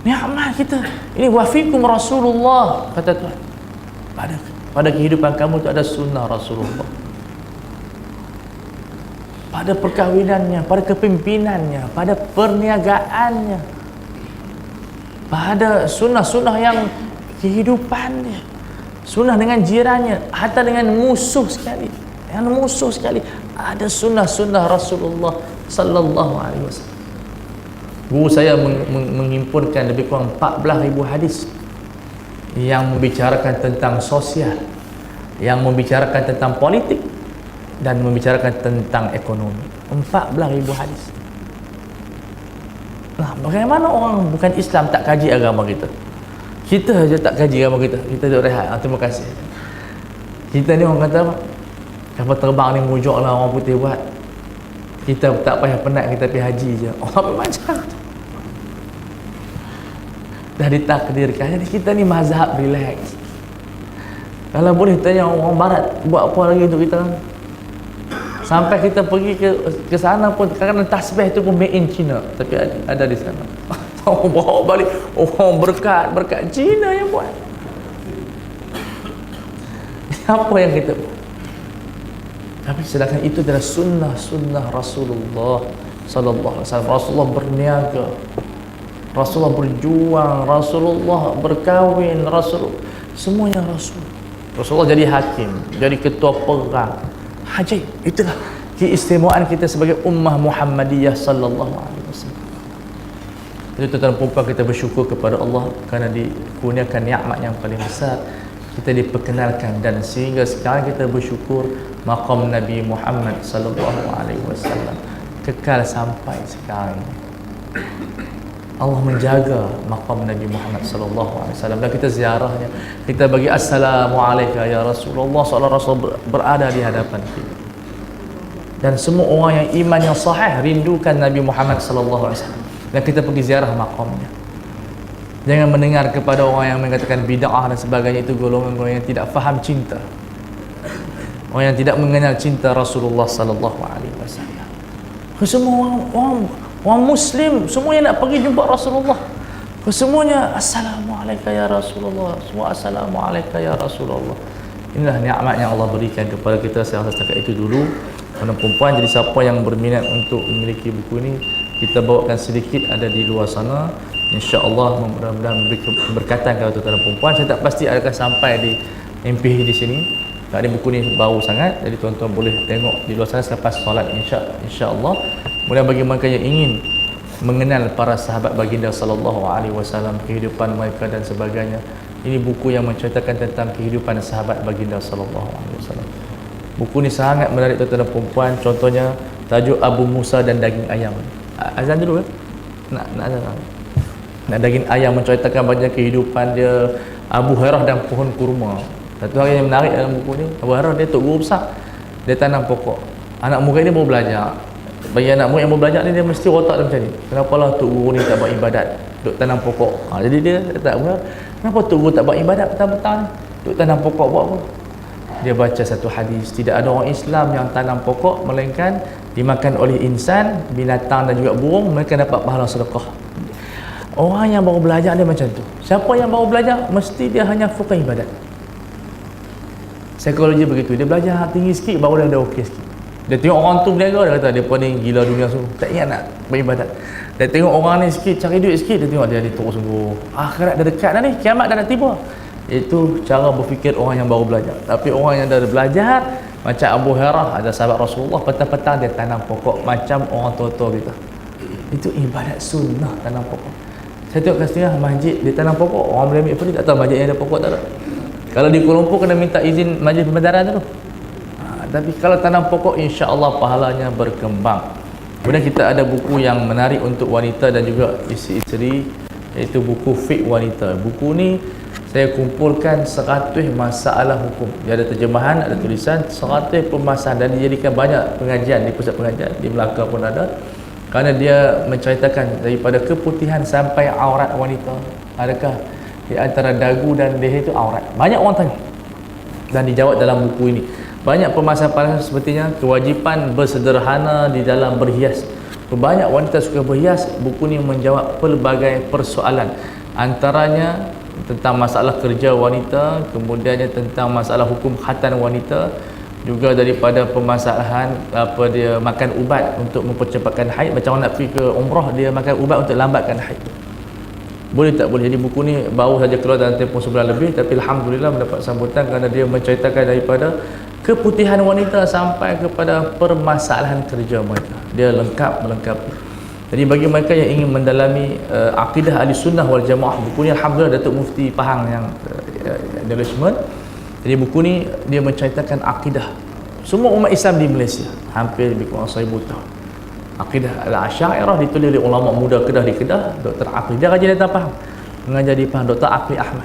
Nikmat kita. Ini wafikum Rasulullah, kata Tuhan. Pada kehidupan kamu itu ada sunnah Rasulullah. Pada perkahwinannya, pada kepimpinannya, pada perniagaannya, pada sunnah-sunnah yang kehidupannya, sunnah dengan jirannya, hatta dengan musuh sekali. Yang musuh sekali ada sunnah-sunnah Rasulullah sallallahu alaihi wasallam. Guru saya menghimpunkan lebih kurang 14,000 hadis yang membicarakan tentang sosial, yang membicarakan tentang politik dan membicarakan tentang ekonomi. 14,000 hadis. Nah, bagaimana orang bukan Islam tak kaji agama kita? Kita saja tak kaji agama kita. Kita duduk rehat. Terima kasih. Kita ni orang kata apa? Kapal terbang ni mujuk lah orang putih buat. Kita tak payah penat, kita pergi haji je. Orang macam tu dah ditakdirkan. Jadi kita ni mazhab relax. Kalau boleh tanya orang barat buat apa lagi untuk kita, sampai kita pergi ke sana pun kadang-kadang tasbih tu pun made in China, tapi ada di sana. Orang bawa balik, orang berkat China yang buat. Apa yang kita buat? Tapi sedangkan itu adalah sunnah Rasulullah sallallahu alaihi wasallam. Rasulullah berniaga, Rasulullah berjuang, Rasulullah berkahwin, semuanya Rasulullah jadi hakim, jadi ketua perang. Haji, itulah keistimewaan kita sebagai ummah Muhammadiyah sallallahu alaihi wasallam. Itu tuan-tuan puan, kita bersyukur kepada Allah kerana dikurniakan nikmat yang paling besar. Kita diperkenalkan, dan sehingga sekarang kita bersyukur maqam Nabi Muhammad sallallahu alaihi wasallam kekal sampai sekarang. Allah menjaga maqam Nabi Muhammad sallallahu alaihi wasallam, dan kita ziarahnya, kita bagi assalamualaikum ya Rasulullah, seolah Rasul berada di hadapan kita. Dan semua orang yang iman yang sahih rindukan Nabi Muhammad sallallahu alaihi wasallam, dan kita pergi ziarah maqamnya. Jangan mendengar kepada orang yang mengatakan bid'ah dan sebagainya. Itu golongan-golongan yang tidak faham cinta, orang yang tidak mengenal cinta Rasulullah sallallahu alaihi wasallam. Semua orang Muslim semuanya nak pergi jumpa Rasulullah. Semuanya assalamualaikum ya Rasulullah, semua assalamualaikum ya Rasulullah. Inilah nikmat yang Allah berikan kepada kita. Saya rasa setakat itu dulu, tuan-tuan. Jadi siapa yang berminat untuk memiliki buku ini, kita bawakan sedikit, ada di luar sana. InsyaAllah mudah-mudahan memberi keberkatan kepada tuan-tuan dan puan. Saya tak pasti adakah sampai di MPH di sini. Kerana buku ni baru sangat, jadi tuan-tuan boleh tengok di luar sana selepas solat, insya-Allah. Kemudian bagi mereka yang ingin mengenal para sahabat baginda sallallahu alaihi wasallam, kehidupan mereka dan sebagainya, ini buku yang menceritakan tentang kehidupan sahabat baginda sallallahu alaihi wasallam. Buku ni sangat menarik tuan-tuan dan puan. Contohnya tajuk Abu Musa dan daging ayam. Azan dulu kan? Nak azan. Nak daging ayam menceritakan banyak kehidupan dia. Abu Hurairah dan pohon kurma. Satu hal yang menarik dalam buku ni, Abu Hurairah dia tok guru besar. Dia tanam pokok. Anak murid dia baru belajar. Bagi anak murid yang baru belajar ni, dia mesti otak dia macam ni. Kenapalah tok guru ni tak buat ibadat, duk tanam pokok. Jadi dia tak buat. Kenapa tok guru tak buat ibadat petang-petang ni? Duk tanam pokok buat apa? Dia baca satu hadis, tidak ada orang Islam yang tanam pokok melainkan dimakan oleh insan, binatang dan juga burung, mereka dapat pahala sedekah. Orang yang baru belajar dia macam tu. Siapa yang baru belajar, mesti dia hanya fokus ibadat. Psikologi begitu. Dia belajar tinggi sikit, baru dia okey sikit. Dia tengok orang tu berniaga, dia kata dia paling gila dunia semua, tak ingat nak beribadat. Dia tengok orang ni sikit, cari duit sikit, dia tengok dia terus sungguh. Akhirat dah dekat dah ni, kiamat dah nak tiba. Itu cara berfikir orang yang baru belajar. Tapi orang yang dah belajar, macam Abu Hurairah, ada sahabat Rasulullah, petang-petang dia tanam pokok macam orang tua-tua kita. Itu ibadat sunnah, tanam pokok. Saya tengok kat setengah masjid dia tanam pokok, orang boleh ambil apa, tak tahu masjid yang ada pokok tak ada. Kalau di Kuala Lumpur kena minta izin majlis pembedaran tu. Tapi kalau tanam pokok, insya-Allah pahalanya berkembang. Kemudian kita ada buku yang menarik untuk wanita dan juga isteri, iaitu buku Fiqh Wanita. Buku ni saya kumpulkan 100 masalah hukum. Dia ada terjemahan, ada tulisan, 100 permasalahan, dan dijadikan banyak pengajian di pusat pengajian di Melaka pun ada. Kerana dia menceritakan daripada keputihan sampai aurat wanita. Adakah di antara dagu dan leher itu aurat. Banyak orang tanya dan dijawab dalam buku ini. Banyak permasalahan sepertinya kewajipan bersederhana di dalam berhias. Banyak wanita suka berhias. Buku ini menjawab pelbagai persoalan, antaranya tentang masalah kerja wanita, kemudiannya tentang masalah hukum khatan wanita, juga daripada permasalahan apa dia makan ubat untuk mempercepatkan haid. Macam orang nak pergi ke umrah, dia makan ubat untuk lambatkan haid, boleh tak boleh. Jadi buku ni baru saja keluar dalam tempoh sebulan lebih, tapi alhamdulillah mendapat sambutan kerana dia menceritakan daripada keputihan wanita sampai kepada permasalahan kerja mereka. Dia lengkap melengkapi. Jadi bagi mereka yang ingin mendalami akidah ahli sunnah wal jamaah, buku ni alhamdulillah Datuk Mufti Pahang yang endorsement. Jadi buku ni dia menceritakan akidah semua umat Islam di Malaysia hampir lebih kurang 1000 tahun. Akidah Al-Asy'ariyah ditulis oleh ulama muda Kedah di Kedah, Dr. Aqli. Dia rajin datang Pahang, mengajar di Pahang, Dr. Aqli Ahmad.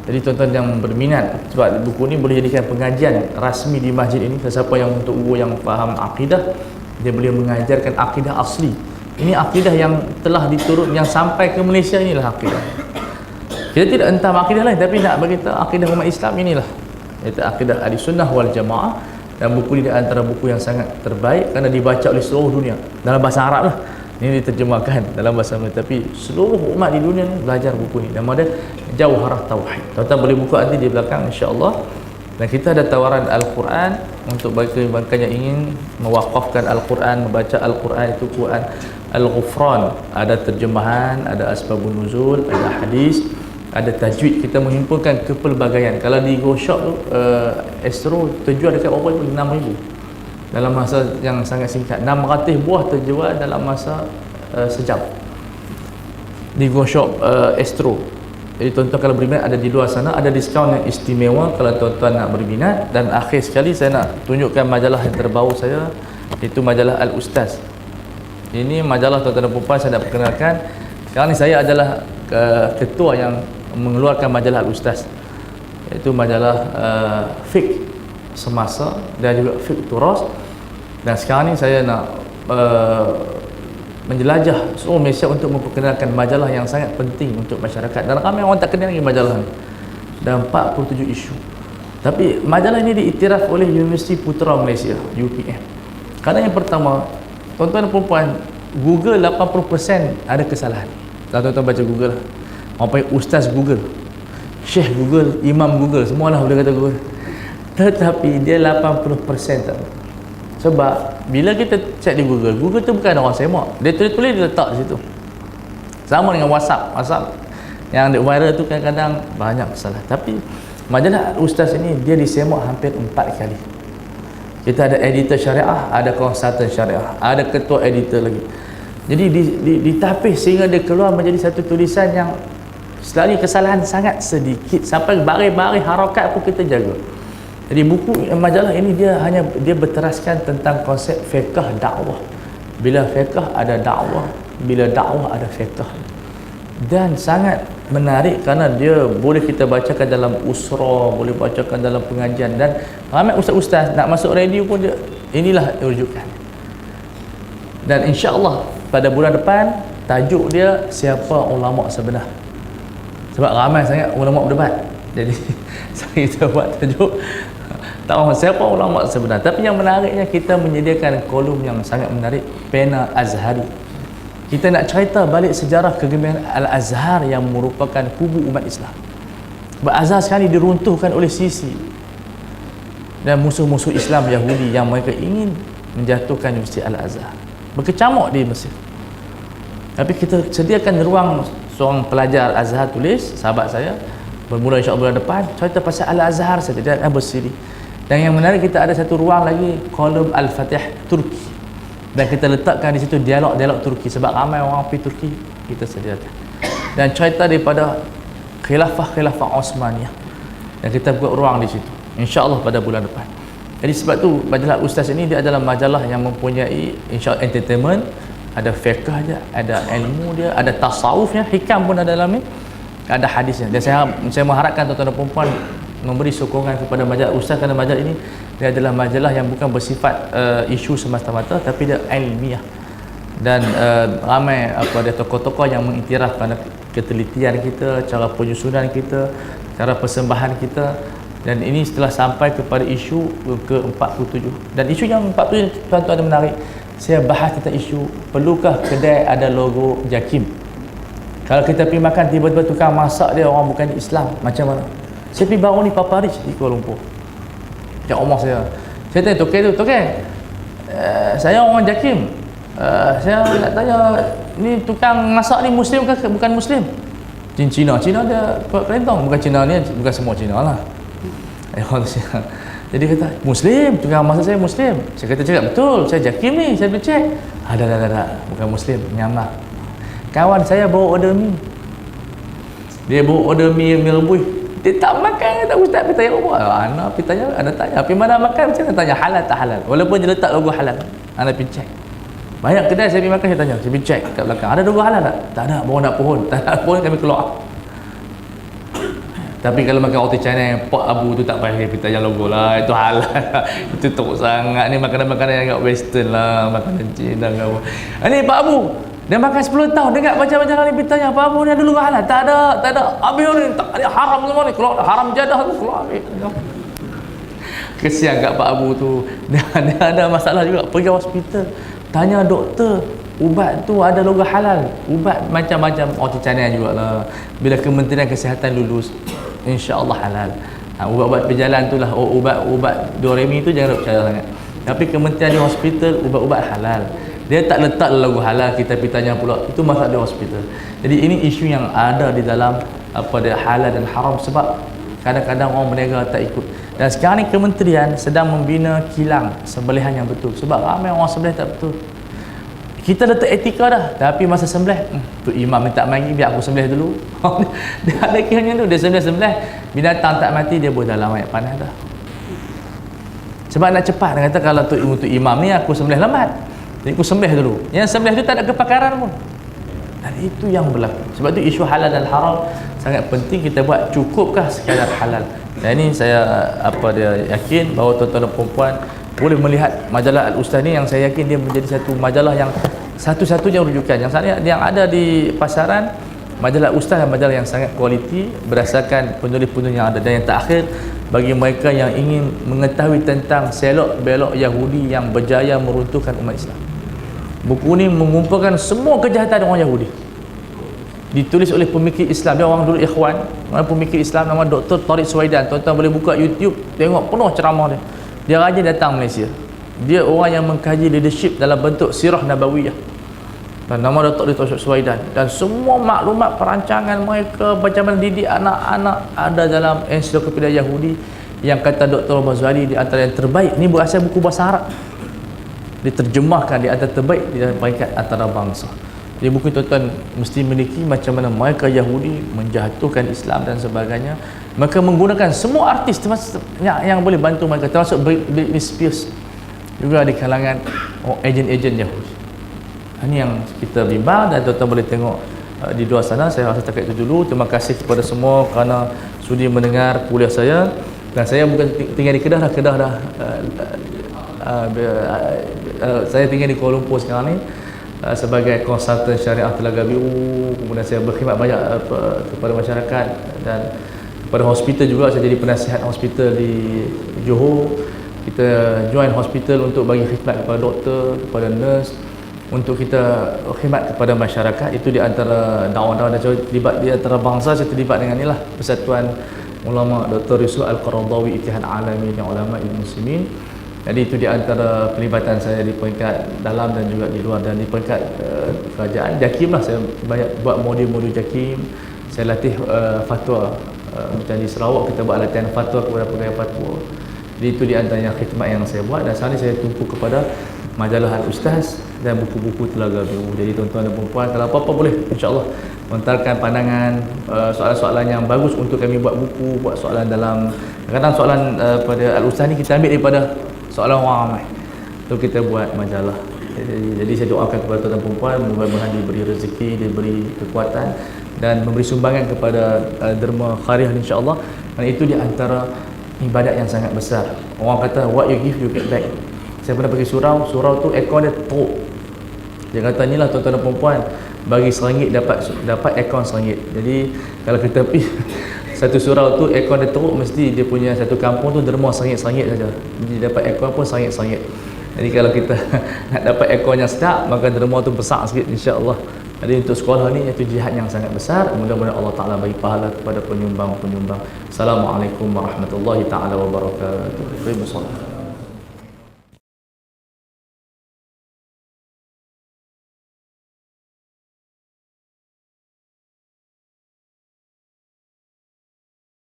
Jadi tuan-tuan yang berminat, sebab buku ni boleh jadikan pengajian rasmi di masjid ini. Sesiapa yang untuk guru yang faham akidah, dia boleh mengajarkan akidah asli. Ini akidah yang telah diturun, yang sampai ke Malaysia, inilah akidah. Kita tidak entah akidah lain, tapi nak bagi tahu akidah umat Islam inilah, iaitu akidah ahli sunnah wal jamaah. Dan buku ini di antara buku yang sangat terbaik kerana dibaca oleh seluruh dunia dalam bahasa Arab lah. Ini diterjemahkan dalam bahasa Melayu, tapi seluruh umat di dunia ni belajar buku ni. Nama dia Jauharah Tauhid. Tuan-tuan boleh buka nanti di belakang insya-Allah. Dan kita ada tawaran Al-Quran untuk bagi mereka yang ingin mewakafkan Al-Quran, membaca Al-Quran, itu Quran Al-Ghufran. Ada terjemahan, ada asbabun nuzul, ada hadis, ada tajwid. Kita menghimpunkan kepelbagaian. Kalau di Go Shop tu Astro terjual dekat berapa? 6,000 dalam masa yang sangat singkat. 600 buah terjual dalam masa sejam di Go Shop Astro. Jadi tuan-tuan kalau berminat, ada di luar sana, ada diskaun yang istimewa kalau tuan-tuan nak berminat. Dan akhir sekali saya nak tunjukkan majalah yang terbaru saya, itu majalah Al-Ustaz. Ini majalah tuan-tuan dan puan saya nak perkenalkan. Sekarang ni saya adalah ketua yang mengeluarkan majalah Al-Ustaz, iaitu majalah fiqh semasa dan juga fiqh turas. Dan sekarang ni saya nak menjelajah seluruh Malaysia untuk memperkenalkan majalah yang sangat penting untuk masyarakat. Dan ramai orang tak kenal lagi majalah ni. Dan 47 isu. Tapi majalah ini diiktiraf oleh Universiti Putra Malaysia, UPM. Kerana yang pertama, tuan-tuan dan puan-puan, Google 80% ada kesalahan. Kalau tuan-tuan baca Google, orang panggil Ustaz Google, Syekh Google, Imam Google, semualah boleh kata Google. Tetapi dia 80% tak betul. Sebab bila kita cek di Google, Google tu bukan orang semak. Dia tulis-tulis, dia letak di situ. Sama dengan WhatsApp yang viral tu kadang-kadang banyak kesalahan. Tapi majalah Ustaz ini dia disemak hampir 4 kali. Kita ada editor syariah, ada konsultan syariah, ada ketua editor lagi. Jadi ditapis sehingga dia keluar menjadi satu tulisan yang selalu kesalahan sangat sedikit, sampai baris-baris harakat pun kita jaga. Jadi buku majalah ini dia berteraskan tentang konsep fiqh dakwah. Bila fiqh ada dakwah, bila dakwah ada fiqh. Dan sangat menarik kerana dia boleh kita bacakan dalam usra, boleh bacakan dalam pengajian, dan ramai ustaz-ustaz nak masuk radio pun dia, inilah rujukan. Dan insya-Allah pada bulan depan tajuk dia siapa ulama sebenar. Sebab ramai sangat ulama berdebat. Jadi kita buat tajuk tahu siapa ulama sebenar. Tapi yang menariknya, kita menyediakan kolom yang sangat menarik, Pena Azhari. Kita nak cerita balik sejarah kegemilangan Al-Azhar yang merupakan kubu umat Islam. Al-Azhar sekarang diruntuhkan oleh Sisi dan musuh-musuh Islam Yahudi yang mereka ingin menjatuhkan Universiti Al-Azhar. Berkecamuk di Mesir. Tapi kita sediakan ruang seorang pelajar Azhar tulis, sahabat saya, bermula insya-Allah bulan depan, cerita pasal Al-Azhar saja, dia akan bersiri. Dan yang menarik, kita ada satu ruang lagi, kolom Al-Fatih Turki. Dan kita letakkan di situ dialog-dialog Turki, sebab ramai orang pergi Turki, kita sediakan. Dan cerita daripada khilafah Osmaniyah. Dan kita buat ruang di situ, insya-Allah pada bulan depan. Jadi sebab tu majalah Ustaz ini dia adalah majalah yang mempunyai insya-Allah entertainment, ada fiqh dia, ada ilmu dia, ada tasawufnya, hikam pun ada dalam ni, ada hadisnya. Dan saya mengharapkan tuan-tuan dan puan-puan memberi sokongan kepada majalah Ustaz, kerana majalah ini dia adalah majalah yang bukan bersifat isu semata-mata, tapi dia ilmiah. dan ramai dia tokoh-tokoh yang mengiktiraf pada ketelitian kita, cara penyusunan kita, cara persembahan kita. Dan ini setelah sampai kepada isu ke-47. Dan isu yang 47 tuan-tuan ada menarik. Saya bahas tentang isu perlukah kedai ada logo JAKIM. Kalau kita pergi makan, tiba-tiba tukang masak dia orang bukan Islam, macam mana? Saya pergi baru ni Papa Rich di Kuala Lumpur. Cak Omar saya tanya Tokek tu, Tokek, saya orang JAKIM, saya nak tanya, ni tukang masak ni Muslim ke bukan Muslim? Cina dia kelentong, bukan Cina ni, bukan semua Cina lah. Jadi kata, Muslim, tukang masak saya Muslim. Saya kata, cakap betul, saya JAKIM ni, saya boleh cek. Dah, bukan Muslim, nyamah. Kawan saya bawa order mi. Dia bawa order mi rebus. Dia tak makan, kata Ustaz, pergi tanya apa? Anak pergi tanya, ada tanya, pergi mana makan, macam mana tanya, halal tak halal? Walaupun dia letak logo halal, anak pergi cek. Banyak kedai saya pergi makan, saya tanya, saya pergi cek kat belakang, ada logo halal tak? Tak ada, baru nak pohon. Tak ada pohon, kami keluar. Tapi kalau makan roti canai yang Pak Abu tu tak payah kita tanya logo lah, itu halal. Itu teruk sangat ni, makanan-makanan yang agak western lah, makanan Cina ke apa. Ni Pak Abu, dia makan 10 tahun, dengar macam-macam kali kita tanya, Pak Abu ni ada logo halal? Tak ada. Habis ni, tak ada, haram semua ni, keluar haram jadah tu, keluar. Kesian kat Pak Abu tu, dia ada masalah juga, pergi hospital, tanya doktor, ubat tu ada logo halal, ubat macam-macam roti canai jugalah. Bila Kementerian Kesihatan lulus, insya-Allah halal. Ubat-ubat berjalan tu lah, ubat Doremi tu jangan percaya sangat. Tapi Kementerian di hospital ubat-ubat halal. Dia tak letak logo halal, kita pergi tanya pula, itu masalah di hospital. Jadi ini isu yang ada di dalam dia halal dan haram, sebab kadang-kadang orang berniaga tak ikut. Dan sekarang ni kementerian sedang membina kilang sembelihan yang betul, sebab ramai orang sembelih tak betul. Kita letak etika dah, tapi masa sembelih tu imam ni tak mari, biar aku sembelih dulu. Dia ada kiranya tu, dia sembelih binatang tak mati, dia boleh dalam air panas dah. Sebab nak cepat, dia kata kalau untuk imam ni aku sembelih lambat, jadi aku sembelih dulu. Yang sembelih tu tak ada kepakaran pun. Dan itu yang berlaku. Sebab tu isu halal dan haram sangat penting kita buat. Cukupkah sekadar halal? Dan ini saya yakin bahawa tuan-tuan dan puan-puan boleh melihat majalah Al-Ustaz ni, yang saya yakin dia menjadi satu majalah yang satu-satunya rujukan yang ada di pasaran. Majalah Ustaz adalah majalah yang sangat kualiti berdasarkan penulis-penulis yang ada. Dan yang terakhir, bagi mereka yang ingin mengetahui tentang selok belok Yahudi yang berjaya meruntuhkan umat Islam, buku ni mengumpulkan semua kejahatan orang Yahudi, ditulis oleh pemikir Islam. Dia orang dulu ikhwan, orang pemikir Islam, nama Dr. Tariq Suwaidan. Tuan-tuan boleh buka YouTube, tengok penuh ceramah dia. Dia rajin datang Malaysia. Dia orang yang mengkaji leadership dalam bentuk sirah nabawiyah. Dan nama Dr. Tariq Suwaidan. Dan semua maklumat perancangan mereka, macam mana didik anak-anak, ada dalam ensiklopedia Yahudi, yang kata Dr. Bazwali di antara yang terbaik. Ini berasal buku bahasa Arab, diterjemahkan di antara terbaik di dalam peringkat antarabangsa. Jadi buku tuan-tuan mesti memiliki macam mana mereka Yahudi menjatuhkan Islam dan sebagainya. Mereka menggunakan semua artis termasuk yang boleh bantu mereka, termasuk Britney Spears juga di kalangan ejen-ejen Yahudi. Ini yang kita bimbang, dan tuan-tuan boleh tengok di luar sana. Saya rasa setakat itu dulu. Terima kasih kepada semua kerana sudi mendengar kuliah saya. Dan saya bukan tinggal di Kedah dah, saya tinggal di Kuala Lumpur sekarang ni sebagai konsultan syariah Telaga Biru. Kemudian saya berkhidmat banyak kepada masyarakat dan kepada hospital juga. Saya jadi penasihat hospital di Johor. Kita join hospital untuk bagi khidmat kepada doktor, kepada nurse, untuk kita khidmat kepada masyarakat. Itu di antara dakwah-dakwah dan terlibat di antara bangsa. Saya terlibat dengan inilah Persatuan Ulama Dr. Yusuf Al-Qaradawi Ittihad Alami dan Ulama Muslimin. Jadi itu di antara pelibatan saya di peringkat dalam dan juga di luar. Dan di peringkat kerajaan JAKIM lah, saya banyak buat modul-modul JAKIM. Saya latih fatwa. Macam di Sarawak kita buat latihan fatwa kepada pegawai fatwa. Jadi itu di antaranya khidmat yang saya buat. Dan sekarang ni saya tumpu kepada majalah Al-Ustaz dan buku-buku Telaga Biru. Jadi tuan-tuan dan puan-puan, kalau apa-apa boleh insya-Allah menontarkan pandangan, soalan-soalan yang bagus untuk kami buat buku, buat soalan dalam, kadang-kadang soalan pada Al-Ustaz ni kita ambil daripada soalan orang ramai, tu kita buat majalah. Jadi saya doakan kepada tuan-tuan dan puan-puan, mudah-mudahan diberi rezeki, diberi kekuatan dan memberi sumbangan kepada derma khariah insya-Allah. Dan itu di antara ibadat yang sangat besar. Orang kata what you give you get back. Saya pernah pergi surau tu aircon dia teruk. Dia kata ni lah tuan-tuan dan perempuan, bagi RM1 dapat aircon RM1. Jadi kalau kita pergi satu surau tu aircon dia teruk, mesti dia punya satu kampung tu derma RM1 saja. Jadi dapat aircon pun RM1. Jadi kalau kita nak dapat aircon yang sedap, maka derma tu besar sikit, insya-Allah. Jadi untuk sekolah ni itu jihad yang sangat besar. Mudah-mudahan Allah Taala bagi pahala kepada penyumbang-penyumbang. Assalamualaikum warahmatullahi taala wabarakatuh. Terima kasih.